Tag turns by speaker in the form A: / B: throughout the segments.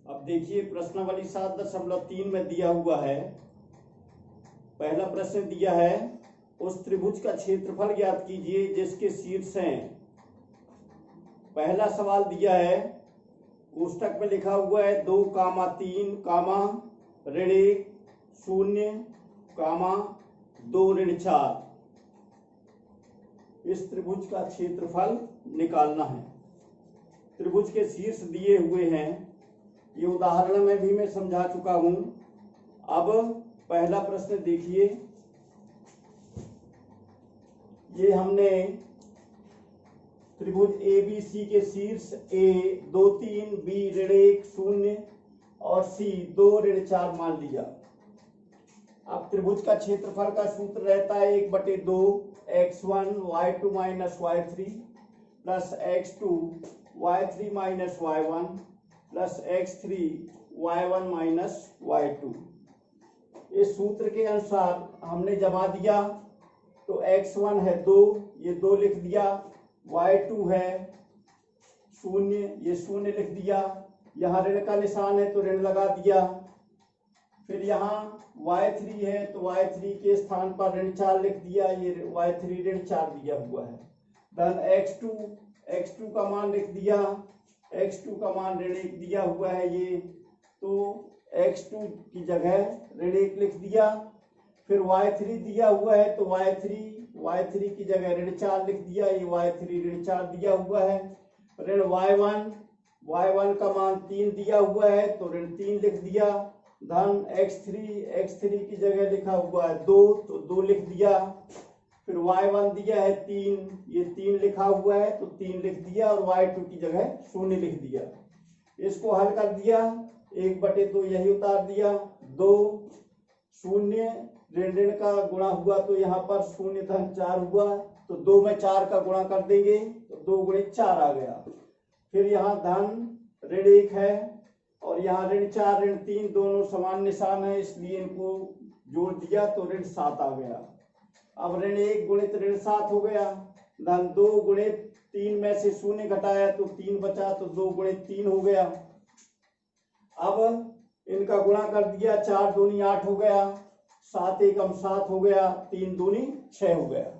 A: अब देखिए प्रश्नावली 7.3 में दिया हुआ है। पहला प्रश्न दिया है, उस त्रिभुज का क्षेत्रफल ज्ञात कीजिए जिसके शीर्ष हैं। पहला सवाल दिया है, कोष्टक में लिखा हुआ है 2, 3, ऋण 1, 0, 2, ऋण 4। इस त्रिभुज का क्षेत्रफल निकालना है। त्रिभुज के शीर्ष दिए हुए हैं, ये उदाहरण में भी मैं समझा चुका हूं। अब पहला प्रश्न देखिए, ये हमने त्रिभुज ABC के शीर्ष A 2, 3, B ऋण 1, 0 और C 2, ऋण 4 मान लिया। अब त्रिभुज का क्षेत्रफल का सूत्र रहता है 1/2 x1 y2 minus y3 plus x2 y3 minus y1 plus x3 y1 minus y2। इस सूत्र के अनुसार हमने जमा दिया तो x1 है 2, ये 2 लिख दिया, y2 है 0, ये 0 लिख दिया, यहाँ ऋण का निशान है तो ऋण लगा दिया। फिर यहाँ y3 है तो y3 के स्थान पर ऋण 4 लिख दिया, ये y3 ऋण 4 दिया हुआ है। धन x2 का मान लिख दिया, x2 का मान ऋण 1 दिया हुआ है ये, तो x2 की जगह ऋण 1 लिख दिया। फिर y3 दिया हुआ है तो y3 की जगह ऋण 4 लिख दिया, ये y3 ऋण 4 दिया हुआ है। ऋण y1 का मान 3 दिया हुआ है तो ऋण 3 लिख दिया। धन x3 की जगह लिखा हुआ है 2 तो 2 लिख दिया। फिर y1 दिया है 3, ये 3 लिखा हुआ है तो 3 लिख दिया और y2 की जगह 0 लिख दिया। इसको हल कर दिया, 1/2 यही उतार दिया, 2 0 ऋण का गुणा हुआ तो यहाँ पर 0 धन 4 हुआ, तो 2 में 4 का गुणा कर देंगे तो 2 गुणे 4 आ गया। फिर यहाँ धन ऋण 1 है और यहाँ ऋण 4 ऋण 3 दोनों समान निशान है, इसलिए इनको जोड़ दिया तो ऋण 7 आ गया। अब ऋण 1 गुणित ऋण 7 हो गया। धन 2 गुणित 3 में से 0 घटाया तो 3 बचा, तो 2 गुणित 3 हो गया। अब इनका गुणा कर दिया, 4 दूनी 8 हो गया, 7 एकम 7 हो गया, 3 दूनी 6 हो गया।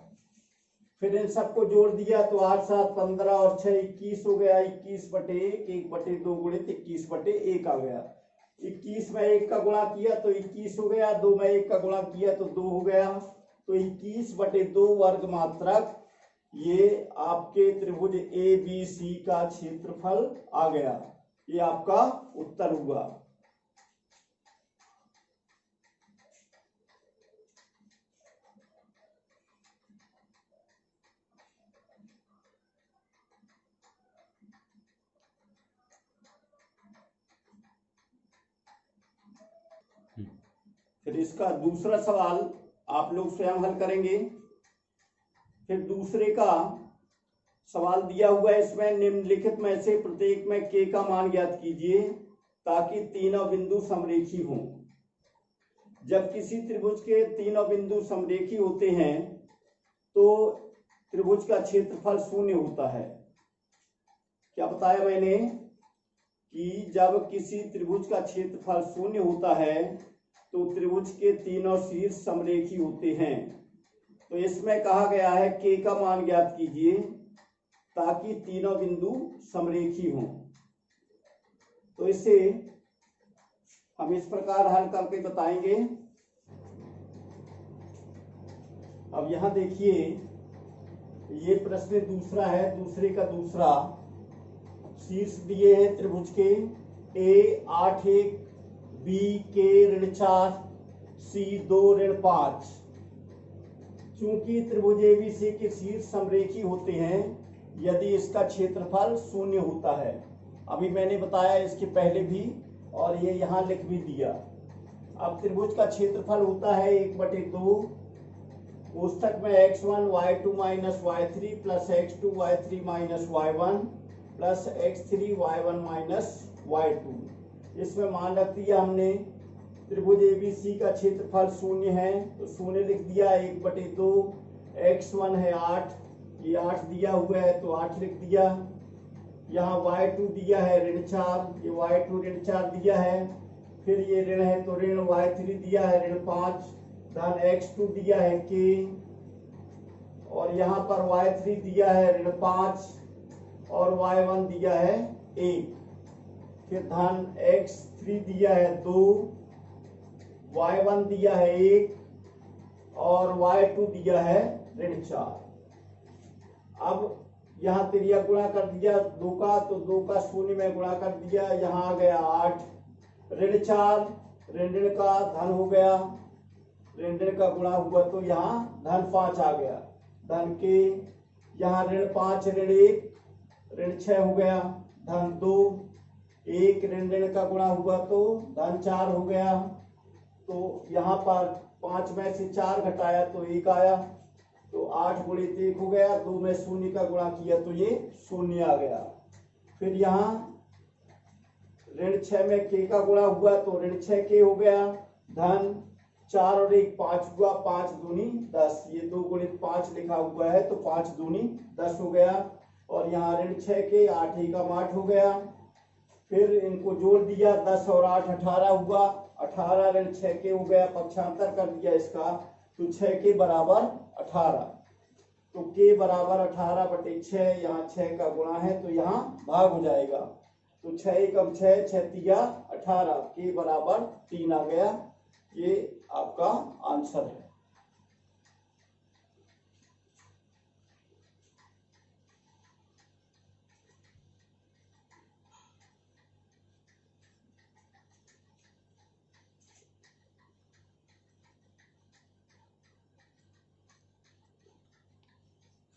A: फिर इन सबको जोड़ दिया तो 8 7 15 और 6 21 हो गया। 21/1 1/2 गुणित 21/1 आ गया। 21 में 1 का गुणा किया तो 21 हो गया, 2 में 1 का गुणा किया तो 2 हो गया, तो 21/2 वर्ग मात्रक ये आपके त्रिभुज ABC का क्षेत्रफल आ गया। ये आपका उत्तर हुआ। फिर इसका दूसरा सवाल आप लोग स्वयं हल करेंगे। फिर दूसरे का सवाल दिया हुआ है, इसमें निम्नलिखित में से प्रत्येक में k का मान ज्ञात कीजिए ताकि तीनों बिंदु समरेखी हों। जब किसी त्रिभुज के तीनों बिंदु समरेखी होते हैं तो त्रिभुज का क्षेत्रफल 0 होता है। क्या बताया मैंने कि जब किसी त्रिभुज का क्षेत्रफल 0 होता है तो त्रिभुज के तीनों शीर्ष समरेखी होते हैं। तो इसमें कहा गया है k का मान ज्ञात कीजिए ताकि तीनों बिंदु समरेखी हों। तो इसे हम इस प्रकार हल करके बताएंगे। अब यहां देखिए, ये प्रश्न दूसरा है, दूसरे का दूसरा। शीर्ष दिए हैं त्रिभुज के A 8 1 B के ऋण 4 C 2 ऋण 5। चूंकि त्रिभुज ABC के शीर्ष समरेखी होते हैं यदि इसका क्षेत्रफल 0 होता है। अभी मैंने बताया इसके पहले भी और ये यहाँ लिख भी दिया। अब त्रिभुज का क्षेत्रफल होता है 1/2 कोष्टक में x1 y2 minus y3 plus x2 y3 minus y1 plus x3 y1 minus y2। इसमें मान रख दिया हमने, त्रिभुज ABC का क्षेत्रफल 0 है तो 0 लिख दिया, 1/2 x1 है 8, ये 8 दिया हुआ है तो 8 लिख दिया, यहाँ y2 दिया है ऋण 4, ये y2 ऋण 4 दिया है। फिर ये ऋण है तो ऋण y3 दिया है ऋण 5, धन x2 दिया है k, और यहाँ पर y3 दिया है ऋण 5 और y1 दिया है 1। फिर धन x3 दिया है 2, y1 दिया है 1 और y2 दिया है ऋण 4। अब यहाँ तिरिया गुणा कर दिया 2 का, तो 2 का शून्य में गुणा कर दिया, यहाँ आ गया 8, ऋण 4 ऋण ऋण का धन हो गया, ऋण ऋण का गुणा हुआ तो यहाँ धन 5 आ गया, धन के यहाँ ऋण 5 ऋण 1 ऋण 6 हो गया, धन 2 1 ऋण ऋण का गुणा हुआ तो धन 4 हो गया। तो यहाँ पर 5 में से 4 घटाया तो 1 आया, तो 8 गुणित 1 हो गया, 2 में शून्य का गुणा किया तो ये शून्य आ गया। फिर यहाँ ऋण 6 में k का गुणा हुआ तो ऋण 6k हो गया, धन 4 और 1 5 हुआ, 5 दूनी 10, ये 2 गुणित 5 लिखा हुआ है तो 5 दूनी 10 हो गया। और यहाँ ऋण 6k 8 एकम 8 हो गया। फिर इनको जोड़ दिया, 10 और 8 18 हुआ, 18 ऋण 6k हो गया, पक्षांतर कर दिया इसका तो 6k बराबर 18, तो k बराबर 18/6, यहाँ 6 का गुणा है तो यहाँ भाग हो जाएगा, तो 6 एकम 6 6 तिया 18, k बराबर 3 आ गया। ये आपका आंसर है।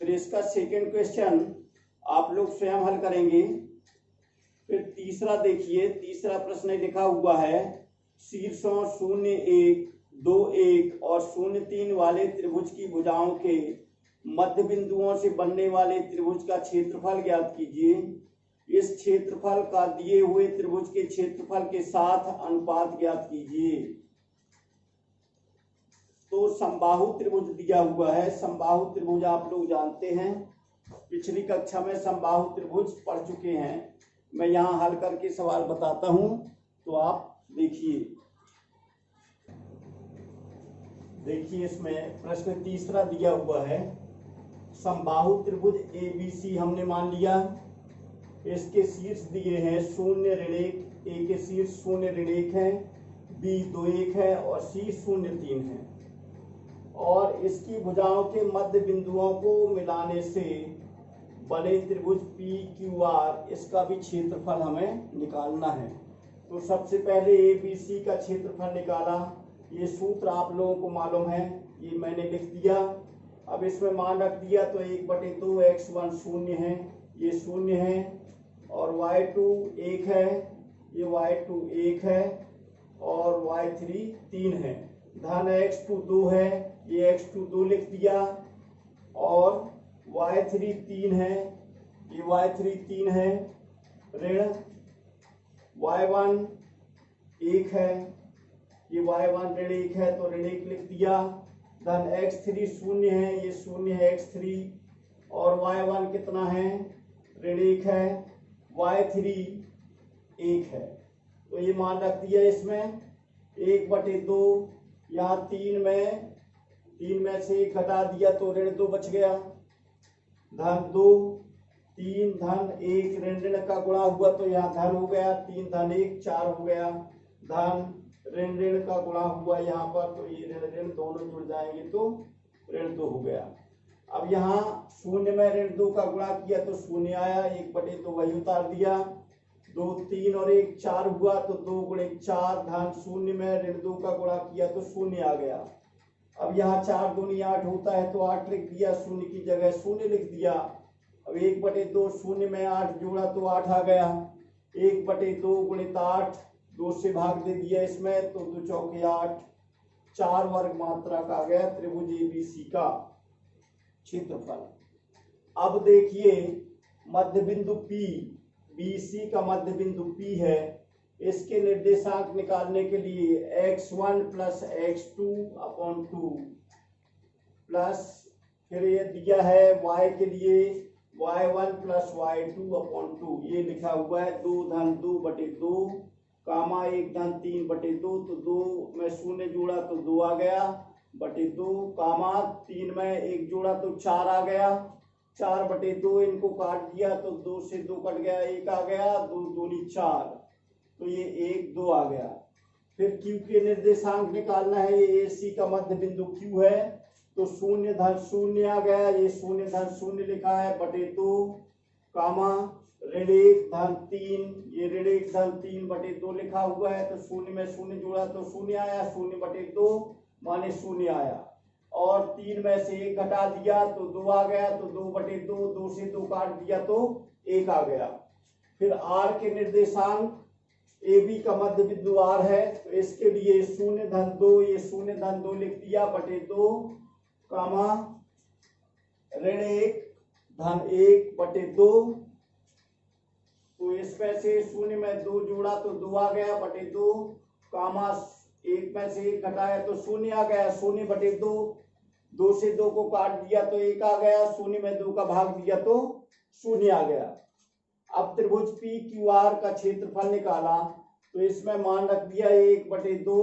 A: फिर इसका सेकंड क्वेश्चन आप लोग स्वयं हल करेंगे। फिर तीसरा देखिए, तीसरा प्रश्न लिखा हुआ है, शीर्षों 0 1 2 1 और 0 3 वाले त्रिभुज की भुजाओं के मध्य बिंदुओं से बनने वाले त्रिभुज का क्षेत्रफल ज्ञात कीजिए। इस क्षेत्रफल का दिए हुए त्रिभुज के क्षेत्रफल के साथ अनुपात ज्ञात कीजिए। तो समबाहु त्रिभुज दिया हुआ है। समबाहु त्रिभुज आप लोग जानते हैं, पिछली कक्षा में समबाहु त्रिभुज पढ़ चुके हैं। मैं यहाँ हल करके सवाल बताता हूं तो आप देखिए। इसमें प्रश्न तीसरा दिया हुआ है, समबाहु त्रिभुज ABC हमने मान लिया। इसके शीर्ष दिए हैं 0 ऋण 1, A के शीर्ष 0 ऋण 1 है, B 2 1 है और C 0 3 है। और इसकी भुजाओं के मध्य बिंदुओं को मिलाने से बने त्रिभुज PQR, इसका भी क्षेत्रफल हमें निकालना है। तो सबसे पहले ABC का क्षेत्रफल निकाला। ये सूत्र आप लोगों को मालूम है, ये मैंने लिख दिया। अब इसमें मान रख दिया तो 1/2 x1 0 है, ये 0 है, और y2 1 है, ये y2 1 है, और y3 3 है, धन x2 2 है, ये x2 2 लिख दिया, और y3 3 है, ये y3 3 है, ऋण y1 1 है, ये y1 ऋण 1 है तो ऋण 1 लिख दिया, धन x3 0 है, ये 0 है x3, और y1 कितना है, ऋण 1 है, y3 1 है। तो ये मान रख दिया इसमें 1/2, यहाँ 3 में से 1 घटा दिया तो ऋण 2 बच गया, धन 2 3 धन 1 ऋण ऋण का गुणा हुआ तो यहाँ धन हो गया, 3 धन 1 4 हो गया, धन ऋण ऋण का गुणा हुआ यहाँ पर तो ये ऋण ऋण दोनों जुड़ जाएंगे तो ऋण 2 हो गया। अब यहाँ 0 में ऋण 2 का गुणा किया तो 0 आया, 1/2 वही उतार दिया, 2 3 और 1 4 हुआ तो 2 गुणित 4, धन 0 में ऋण 2 का गुणा किया तो 0 आ गया। अब यहाँ 4 दूनी 8 होता है तो 8 लिख दिया, 0 की जगह 0 लिख दिया। अब 1/2 0 में 8 जोड़ा तो 8 आ गया, 1/2 गुणित 8, 2 से भाग दे दिया इसमें तो 2 चौके 8, 4 वर्ग मात्रा का आ गया त्रिभुज ABC का क्षेत्रफल। अब देखिए मध्य बिंदु P, BC का मध्य बिंदु P है, इसके निर्देशांक निकालने के लिए x1 + x2/2 प्लस, फिर ये दिया है y के लिए y1 प्लस y2 अपॉन 2 ये लिखा हुआ है। 2 धन 2/2 कामा 1 धन 3/2 तो 2 में शून्य जोड़ा तो 2 आ गया बटे 2 कामा 3 में 1 जोड़ा तो 4 आ गया 4/2 इनको काट दिया तो 2 से 2 कट गया 1 आ गया 2 दूनी 4 तो ये 1 2 आ गया। फिर Q के निर्देशांक निकालना है। ये AC का मध्य बिंदु Q है तो 0 धन 0 आ गया ये 0 धन 0 लिखा है बटे 2 कामा ऋण 1 धन 3 ये ऋण 1 धन 3/2 लिखा हुआ है तो 0 में 0 जोड़ा तो 0 आया 0/2 माने 0 आया और 3 में से 1 घटा दिया तो 2 आ गया तो 2/2 2 से 2 काट दिया तो 1 आ गया। फिर R के निर्देशांक AB का मध्य बिंदु R है तो इसके लिए 0 धन 2 ये 0 धन 2 लिख दिया बटे 2 कामा ऋण 1 धन 1/2 तो इसमें से 0 में 2 जोड़ा तो 2 आ गया बटे 2 कामा 1 में से 1 घटाया तो 0 आ गया 0/2 2 से 2 को काट दिया तो 1 आ गया 0 में 2 का भाग दिया तो 0 आ गया। अब त्रिभुज PQR का क्षेत्रफल निकाला तो इसमें मान रख दिया 1/2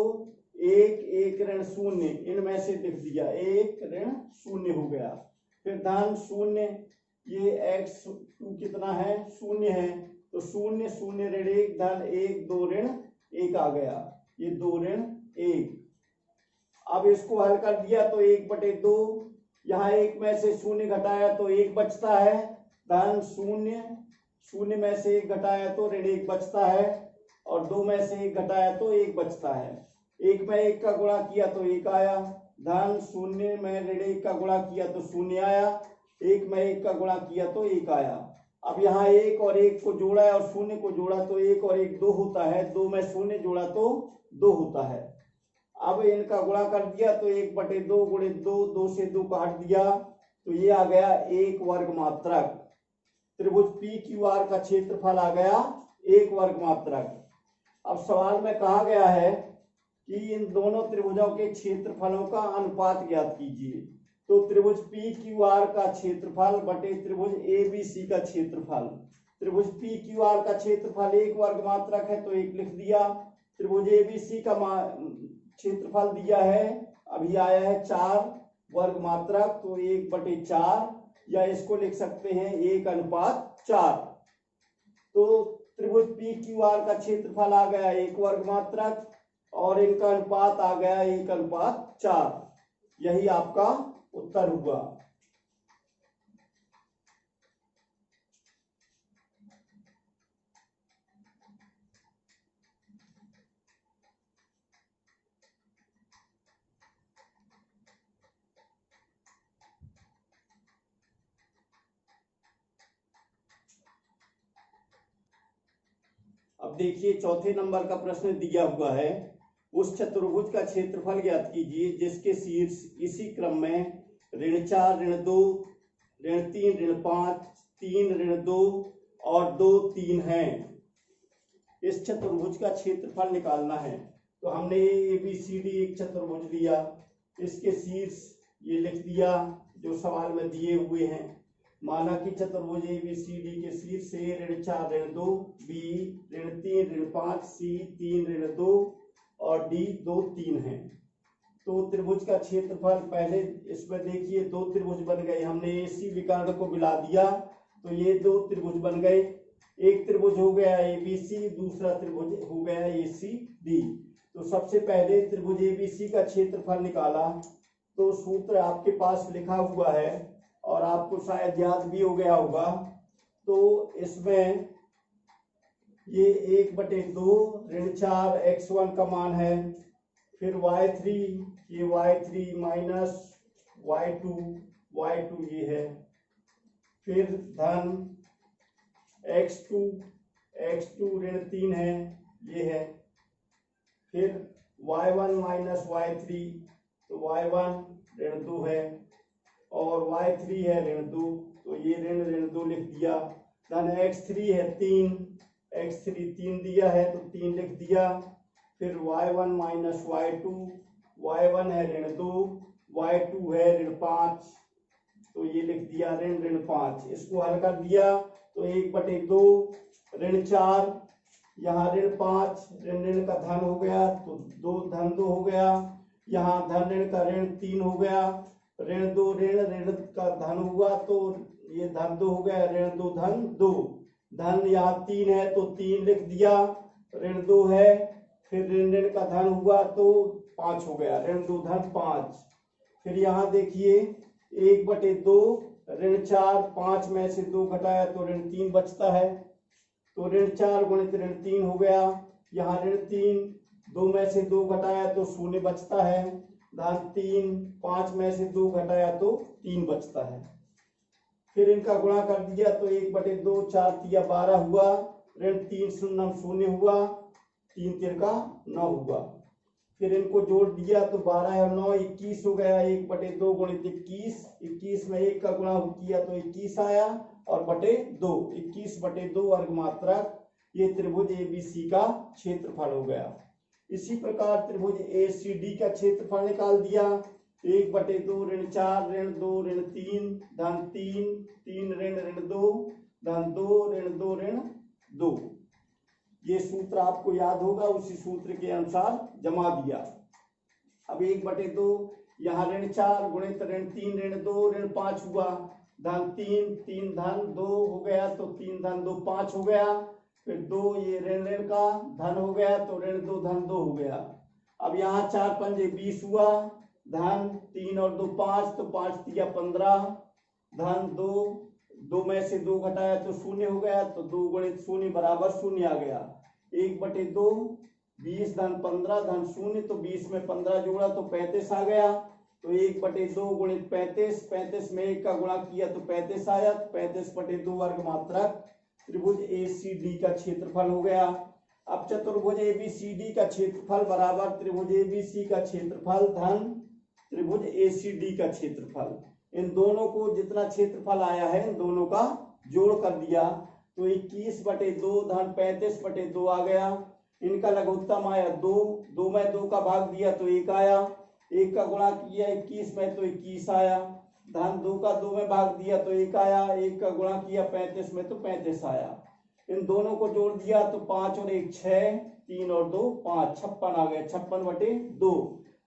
A: 1 ऋण 0 इनमें से लिख दिया 1 ऋण 0 हो गया। फिर धन 0 ये x2 कितना है 0 है तो 0 0 ऋण 1 धन 1 2 ऋण 1 आ गया ये 2 ऋण 1। अब इसको हल कर दिया तो 1/2 यहाँ 1 में से 0 घटाया तो 1 बचता है धन 0 में से 1 घटाया तो ऋण 1 बचता है और 2 में से 1 घटाया तो 1 बचता है। 1 में 1 का गुणा किया तो 1 आया धन 0 में ऋण 1 का गुणा किया तो 0 आया 1 में 1 का गुणा किया तो 1 आया। अब यहाँ 1 और 1 को जोड़ा और 0 को जोड़ा तो 1 और 1 2 होता है 2 में 0 जोड़ा तो 2 होता है। अब इनका गुणा कर दिया तो 1/2 गुणे 2 2 से 2 काट दिया तो ये आ गया 1 वर्ग मात्रक। त्रिभुज PQR का क्षेत्रफल आ गया 1 वर्ग मात्रक। अब सवाल में कहा गया है कि इन दोनों त्रिभुजों के क्षेत्रफलों का अनुपात ज्ञात कीजिए। तो त्रिभुज PQR का क्षेत्रफल बटे त्रिभुज ABC का क्षेत्रफल। त्रिभुज PQR का क्षेत्रफल 1 वर्ग मात्रक है तो 1 लिख दिया। त्रिभुज ABC का क्षेत्रफल दिया है अभी आया है 4 वर्ग मात्रक तो 1/4 या इसको लिख सकते हैं 1:4। तो त्रिभुज PQR का क्षेत्रफल आ गया 1 वर्ग मात्रक और इनका अनुपात आ गया 1:4। यही आपका उत्तर हुआ। अब देखिए चौथे नंबर का प्रश्न दिया हुआ है उस चतुर्भुज का क्षेत्रफल ज्ञात कीजिए जिसके शीर्ष इसी क्रम में ऋण 4 ऋण 2 ऋण 3 ऋण 5 3 ऋण 2 और 2 3 हैं। इस चतुर्भुज का क्षेत्रफल निकालना है तो हमने ABCD एक चतुर्भुज लिया इसके शीर्ष ये लिख दिया जो सवाल में दिए हुए हैं। माना कि चतुर्भुज ABCD के शीर्ष से ऋण 4 ऋण 2 B ऋण 3 ऋण 5 C 3 ऋण 2 और D 2 3 है। तो त्रिभुज का क्षेत्रफल पहले इसमें देखिए 2 त्रिभुज बन गए हमने AC विकर्ण को मिला दिया तो ये 2 त्रिभुज बन गए। एक त्रिभुज हो गया ABC दूसरा त्रिभुज हो गया ACD। तो सबसे पहले त्रिभुज ABC का क्षेत्रफल निकाला तो सूत्र आपके पास लिखा हुआ है और आपको शायद याद भी हो गया होगा। तो इसमें ये 1/2 ऋण 4 x1 का मान है फिर y3 ये y3 माइनस y2 ये है फिर धन x2 ऋण 3 है ये है फिर y1 माइनस y3 तो y1 ऋण 2 है और y3 है ऋण 2 तो ये ऋण 2 लिख दिया। धन x3 है 3 दिया है तो 3 लिख दिया। फिर y1 माइनस y2 y1 है ऋण 2 y2 है ऋण 5 तो ये लिख दिया ऋण ऋण 5। इसको हल कर दिया तो 1/2 ऋण 4, यहाँ ऋण 5, ऋण ऋण का धन हो गया तो 2 धन 2 हो गया, यहाँ धन ऋण का ऋण 3 हो गया, ऋण 2 ऋण ऋण का धन हुआ तो ये धन 2 हो गया, ऋण 2 धन 2, धन यहाँ 3 है तो 3 लिख दिया, ऋण 2 है, फिर ऋण ऋण का धन हुआ तो 5 हो गया, ऋण 2 धन 5। फिर यहाँ देखिए 1/2 ऋण 4, 5 में से 2 घटाया तो ऋण 3 बचता है, तो ऋण 4 गुणित ऋण 3 हो गया, यहाँ ऋण 3, 2 में से 2 घटाया तो 0 बचता है, धन 3, 5 में से 2 घटाया तो 3 बचता है। फिर इनका गुणा कर दिया तो 1/2 4 तिया 12 हुआ, ऋण 3 शून्य 0 हुआ, 3 तिरका 9 हुआ। फिर इनको जोड़ दिया तो 12 और 9 21 हो गया, 1/2 गुणित 21, 21 में 1 का गुणा किया तो 21 आया और बटे 2, 21/2 वर्ग मात्रक ये त्रिभुज ABC का क्षेत्रफल हो गया। इसी प्रकार त्रिभुज ACD का क्षेत्रफल निकाल दिया, 1/2 ऋण 4 ऋण 2 ऋण 3 धन 3, 3 ऋण ऋण 2 धन 2 ऋण 2 ऋण 2। ये सूत्र आपको याद होगा, उसी सूत्र के अनुसार जमा दिया। अब 1/2 यहाँ ऋण 4 गुणित ऋण 3 ऋण 2 ऋण 5 हुआ, धन 3, 3 धन 2 हो गया तो 3 धन 2 5 हो गया, फिर 2 ये ऋण ऋण का धन हो गया तो ऋण 2 धन 2 हो गया। अब यहाँ 4 पंजे 20 हुआ, धन 3 और 2 5 तो 5 तिया 15, धन 2 में से 2 घटाया तो 0 हो गया, तो 2 गुणित 0 बराबर 0 आ गया। 1/2 20 धन 15 धन 0, तो 20 में 15 जोड़ा तो 35 आ गया, तो 1/2 गुणित 35, 35 में 1 का गुणा किया तो 35 आया, 35/2 वर्ग मात्रक त्रिभुज ACD का क्षेत्रफल हो गया। अब चतुर्भुज ABCD का क्षेत्रफल बराबर त्रिभुज ABC का क्षेत्रफल धन त्रिभुज ACD का क्षेत्रफल, इन दोनों को जितना क्षेत्रफल आया है इन दोनों का जोड़ कर दिया तो 21/2 धन 35/2 आ गया। इनका लघुत्तम आया 2, 2 में 2 का भाग दिया तो 1 आया, 1 का गुणा किया 21 में तो 21 आया, धन 2 का 2 में भाग दिया तो 1 आया, 1 का गुणा किया 35 में तो 35 आया। इन दोनों को जोड़ दिया तो 5 और 1 6, 3 और 2 5, 56 आ गया, 56/2,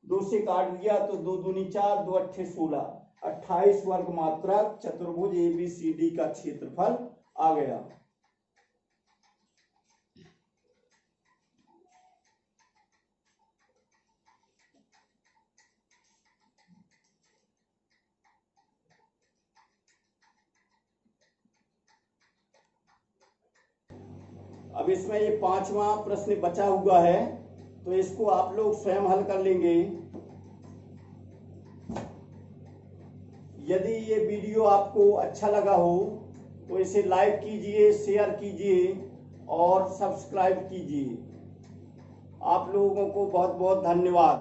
A: 2 से काट दिया तो 2 दूनी 4, 2 अट्ठे 16, 28 वर्ग मात्रक चतुर्भुज ABCD का क्षेत्रफल आ गया। अब इसमें ये 5वां प्रश्न बचा हुआ है तो इसको आप लोग स्वयं हल कर लेंगे। यदि ये वीडियो आपको अच्छा लगा हो तो इसे लाइक कीजिए, शेयर कीजिए और सब्सक्राइब कीजिए। आप लोगों को बहुत बहुत धन्यवाद।